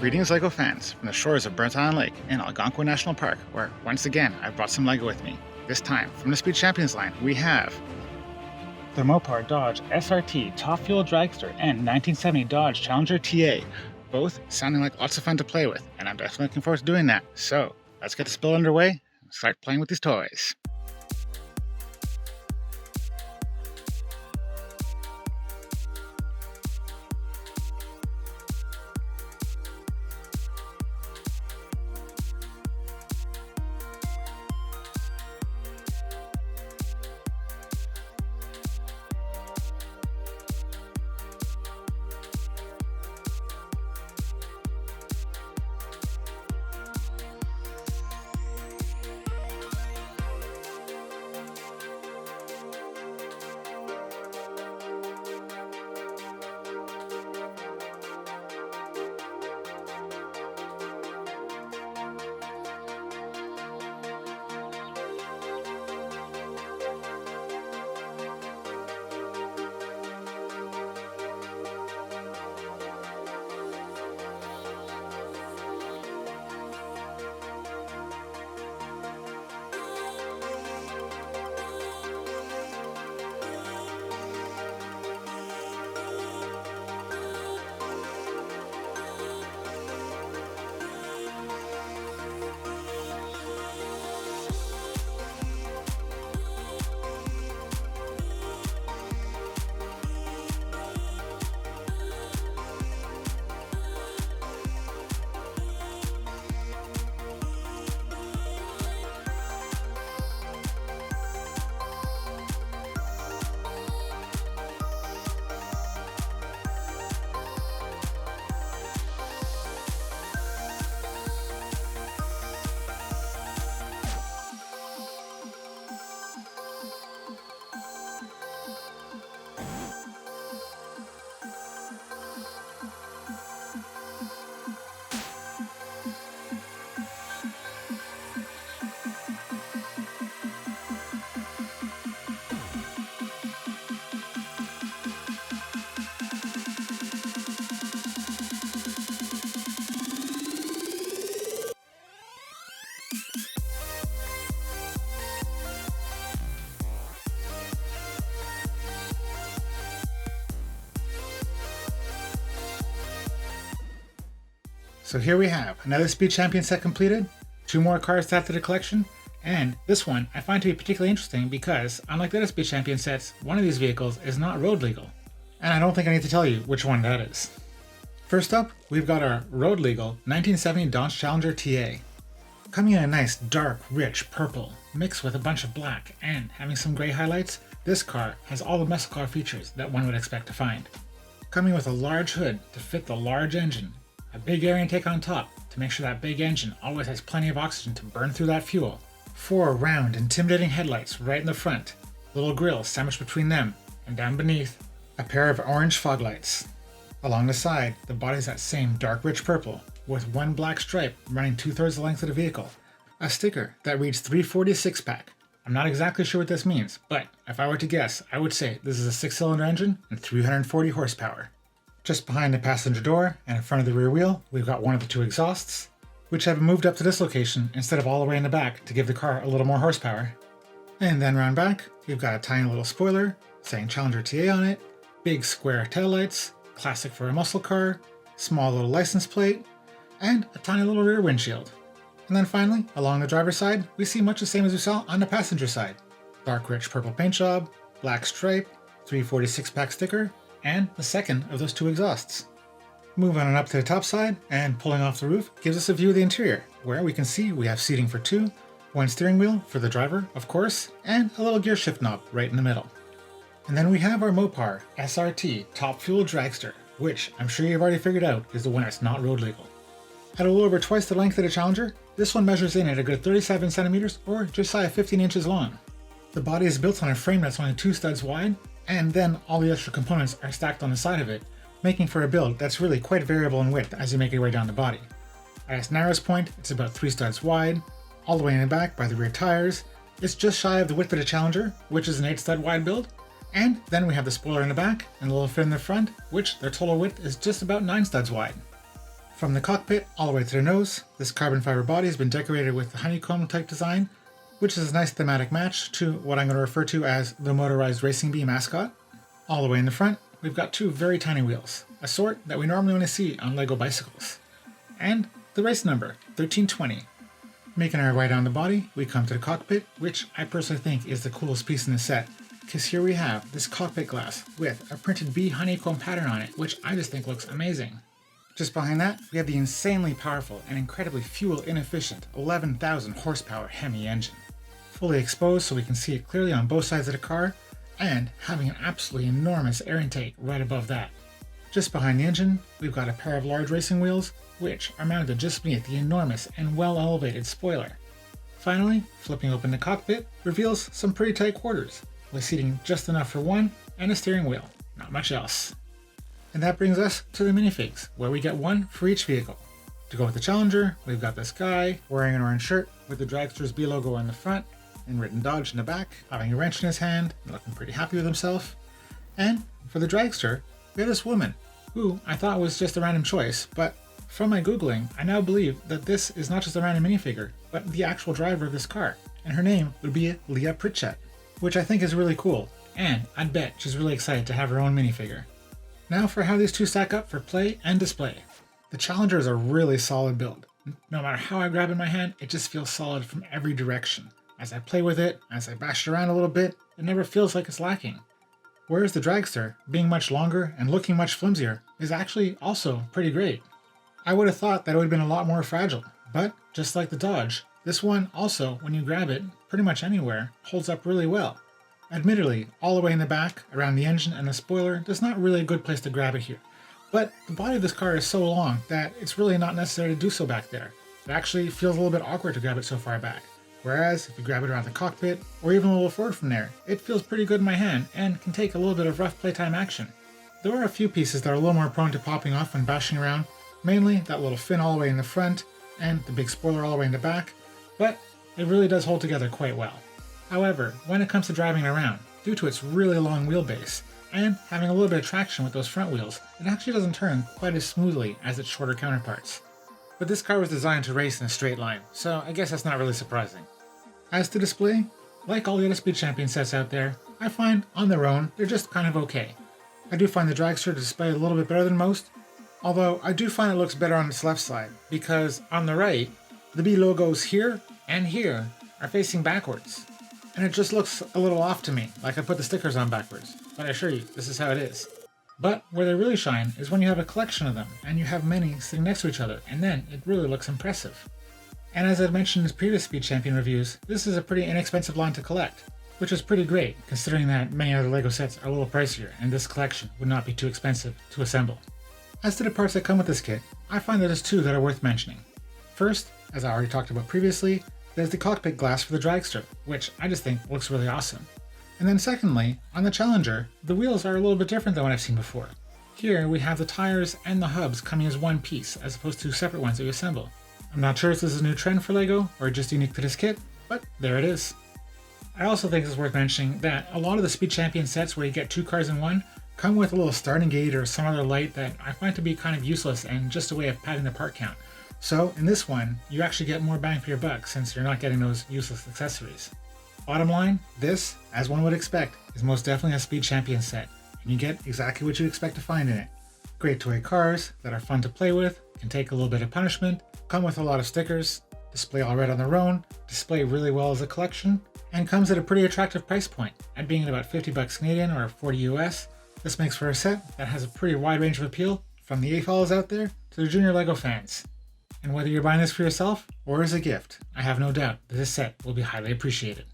Greetings LEGO fans from the shores of Burnt Island Lake in Algonquin National Park, where once again I brought some LEGO with me. This time, from the Speed Champions line, we have the Mopar Dodge SRT Top Fuel Dragster and 1970 Dodge Challenger TA, both sounding like lots of fun to play with, and I'm definitely looking forward to doing that. So, let's get this build underway and start playing with these toys. So here we have another Speed Champion set completed, 2 more cars to add to the collection, and this one I find to be particularly interesting because, unlike the other Speed Champion sets, one of these vehicles is not road legal. And I don't think I need to tell you which one that is. First up, we've got our road legal 1970 Dodge Challenger TA. Coming in a nice dark, rich purple, mixed with a bunch of black and having some gray highlights, this car has all the muscle car features that one would expect to find. Coming with a large hood to fit the large engine, a big air intake on top to make sure that big engine always has plenty of oxygen to burn through that fuel. 4 round, intimidating headlights right in the front, little grills sandwiched between them, and down beneath, a pair of orange fog lights. Along the side, the body's that same dark rich purple, with 1 black stripe running 2/3 the length of the vehicle. A sticker that reads 346 pack. I'm not exactly sure what this means, but if I were to guess, I would say this is a 6-cylinder engine and 340 horsepower. Just behind the passenger door and in front of the rear wheel, we've got one of the 2 exhausts, which have been moved up to this location instead of all the way in the back to give the car a little more horsepower. And then round back, we've got a tiny little spoiler saying Challenger TA on it, big square taillights, classic for a muscle car, small little license plate, and a tiny little rear windshield. And then finally, along the driver's side, we see much the same as we saw on the passenger side. Dark rich purple paint job, black stripe, 346 pack sticker, and the second of those 2 exhausts. Moving on up to the top side and pulling off the roof gives us a view of the interior, where we can see we have seating for 2, 1 steering wheel for the driver, of course, and a little gear shift knob right in the middle. And then we have our Mopar SRT Top Fuel Dragster, which I'm sure you've already figured out is the one that's not road legal. At a little over twice the length of the Challenger, this one measures in at a good 37 centimeters or just shy of 15 inches long. The body is built on a frame that's only 2 studs wide, and then all the extra components are stacked on the side of it, making for a build that's really quite variable in width as you make your way down the body. At its narrowest point, it's about 3 studs wide, all the way in the back by the rear tires. It's just shy of the width of the Challenger, which is an 8 stud wide build, and then we have the spoiler in the back and a little fin in the front, which their total width is just about 9 studs wide. From the cockpit all the way to the nose, this carbon fiber body has been decorated with the Honeycomb type design, which is a nice thematic match to what I'm going to refer to as the motorized racing bee mascot. All the way in the front, we've got two very tiny wheels, a sort that we normally only see on Lego bicycles. And the race number, 1320. Making our way down the body, we come to the cockpit, which I personally think is the coolest piece in the set, because here we have this cockpit glass with a printed bee honeycomb pattern on it, which I just think looks amazing. Just behind that, we have the insanely powerful and incredibly fuel inefficient 11,000 horsepower Hemi engine. Fully exposed so we can see it clearly on both sides of the car, and having an absolutely enormous air intake right above that. Just behind the engine, we've got a pair of large racing wheels, which are mounted just beneath the enormous and well elevated spoiler. Finally, flipping open the cockpit reveals some pretty tight quarters, with seating just enough for one and a steering wheel, not much else. And that brings us to the minifigs, where we get one for each vehicle. To go with the Challenger, we've got this guy wearing an orange shirt with the Dragster's B logo on the front and written Dodge in the back, having a wrench in his hand and looking pretty happy with himself. And for the Dragster, we have this woman, who I thought was just a random choice, but from my Googling, I now believe that this is not just a random minifigure, but the actual driver of this car, and her name would be Leah Pritchett, which I think is really cool, and I'd bet she's really excited to have her own minifigure. Now for how these two stack up for play and display. The Challenger is a really solid build. No matter how I grab it in my hand, it just feels solid from every direction. As I play with it, as I bash it around a little bit, it never feels like it's lacking. Whereas the Dragster, being much longer and looking much flimsier, is actually also pretty great. I would have thought that it would have been a lot more fragile, but just like the Dodge, this one also, when you grab it, pretty much anywhere, holds up really well. Admittedly, all the way in the back, around the engine and the spoiler, there's not really a good place to grab it here. But the body of this car is so long that it's really not necessary to do so back there. It actually feels a little bit awkward to grab it so far back. Whereas, if you grab it around the cockpit, or even a little forward from there, it feels pretty good in my hand and can take a little bit of rough playtime action. There are a few pieces that are a little more prone to popping off when bashing around, mainly that little fin all the way in the front, and the big spoiler all the way in the back, but it really does hold together quite well. However, when it comes to driving around, due to its really long wheelbase, and having a little bit of traction with those front wheels, it actually doesn't turn quite as smoothly as its shorter counterparts. But this car was designed to race in a straight line, so I guess that's not really surprising. As to display, like all the other Speed Champion sets out there, I find on their own they're just kind of okay. I do find the Dragster to display a little bit better than most, although I do find it looks better on its left side, because on the right, the B logos here and here are facing backwards. And it just looks a little off to me, like I put the stickers on backwards, but I assure you, this is how it is. But where they really shine is when you have a collection of them, and you have many sitting next to each other, and then it really looks impressive. And as I've mentioned in previous Speed Champion reviews, this is a pretty inexpensive line to collect, which is pretty great considering that many other LEGO sets are a little pricier and this collection would not be too expensive to assemble. As to the parts that come with this kit, I find that there's two that are worth mentioning. First, as I already talked about previously, there's the cockpit glass for the Dragster, which I just think looks really awesome. And then secondly, on the Challenger, the wheels are a little bit different than what I've seen before. Here we have the tires and the hubs coming as one piece as opposed to separate ones that you assemble. I'm not sure if this is a new trend for LEGO or just unique to this kit, but there it is. I also think it's worth mentioning that a lot of the Speed Champion sets where you get two cars in one come with a little starting gate or some other light that I find to be kind of useless and just a way of padding the part count. So in this one, you actually get more bang for your buck since you're not getting those useless accessories. Bottom line, this, as one would expect, is most definitely a Speed Champion set, and you get exactly what you expect to find in it. Great toy cars that are fun to play with, can take a little bit of punishment, come with a lot of stickers, display all right on their own, display really well as a collection, and comes at a pretty attractive price point, at being at about 50 bucks Canadian or 40 US. This makes for a set that has a pretty wide range of appeal, from the AFOLs out there to the junior LEGO fans. And whether you're buying this for yourself or as a gift, I have no doubt that this set will be highly appreciated.